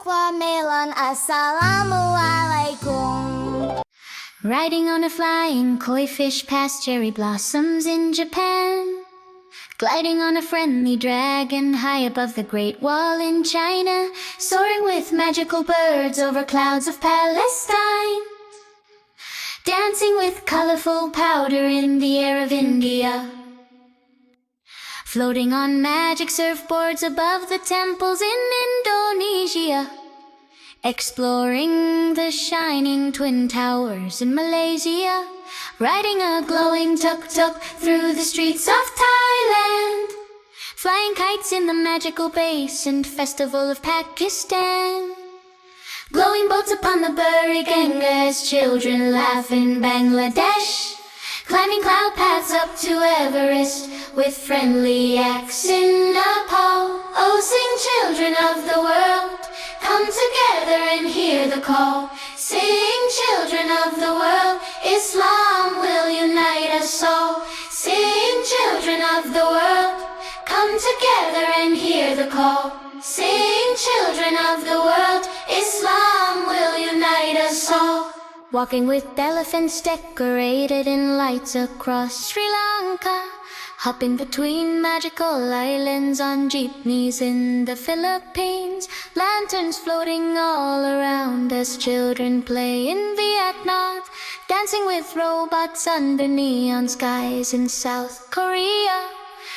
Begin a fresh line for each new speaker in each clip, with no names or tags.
watermelon, assalamualaikum.
Riding on a flying koi fish past cherry blossoms in Japan. Gliding on a friendly dragon high above the Great Wall in China. Soaring with magical birds over clouds of Palestine. Dancing with colorful powder in the air of India. Floating on magic surfboards above the temples in Indonesia. Exploring the shining twin towers in Malaysia. Riding a glowing tuk-tuk through the streets of Thailand. Flying kites in the magical basin festival of Pakistan. Glowing boats upon the Burry Ganga as children laugh in Bangladesh. Climbing cloud paths up to Everest with friendly acts in Nepal. Oh, sing children of the world, come together and hear the call. Sing children of the world, Islam will unite us all. Sing children of the world, come together and hear the call. Sing children of the world, Islam will unite us all. Walking with elephants decorated in lights across Sri Lanka. Hopping between magical islands on jeepneys in the Philippines. Lanterns floating all around as children play in Vietnam. Dancing with robots under neon skies in South Korea.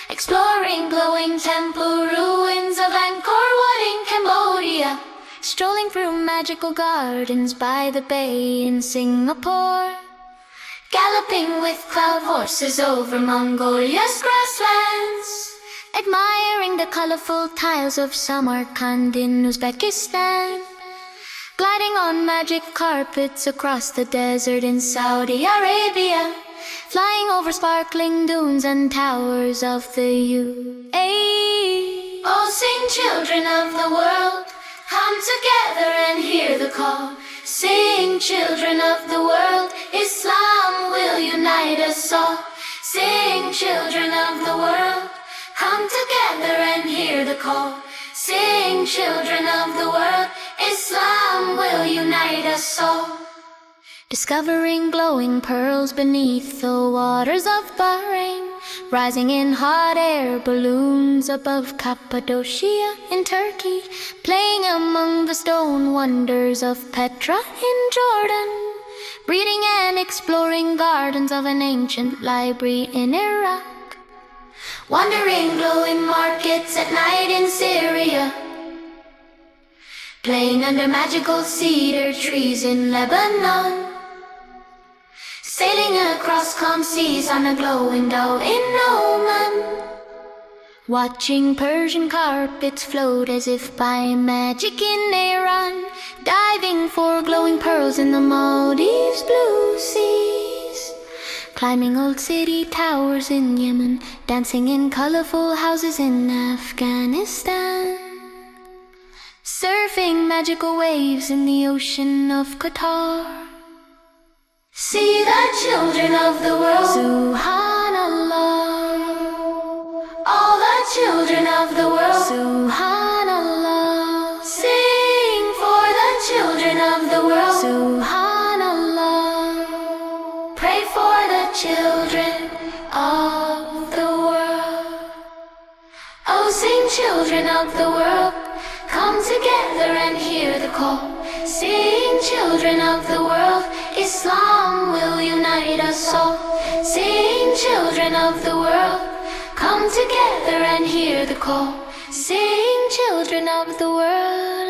Exploring glowing temple ruins of Angkor Wat in Cambodia. Strolling through magical gardens by the bay in Singapore. Galloping with cloud horses over Mongolia's grasslands. Admiring the colorful tiles of Samarkand in Uzbekistan. Gliding on magic carpets across the desert in Saudi Arabia. Flying over sparkling dunes and towers of the UAE. Oh, sing children of the world, come together and hear the call. Sing children of the world, Islam will unite us all. Sing children of the world, come together and hear the call. Sing children of the world, Islam will unite us all. Discovering glowing pearls beneath the waters of Bahrain. Rising in hot air balloons above Cappadocia in Turkey. Playing among the stone wonders of Petra in Jordan. Reading and exploring gardens of an ancient library in Iraq. Wandering glowing markets at night in Syria. Playing under magical cedar trees in Lebanon. Sailing across calm seas on a glowing dhow in Oman. Watching Persian carpets float as if by magic in Iran. Diving for glowing pearls in the Maldives' blue seas. Climbing old city towers in Yemen. Dancing in colorful houses in Afghanistan. Surfing magical waves in the ocean of Qatar. See the children of the world, Subhanallah. All the children of the world, Subhanallah. Sing for the children of the world, Subhanallah. Pray for the children of the world. Oh, sing children of the world, come together and hear the call. Sing children of the world, Islam will unite us all. Sing children of the world, come together and hear the call. Sing children of the world.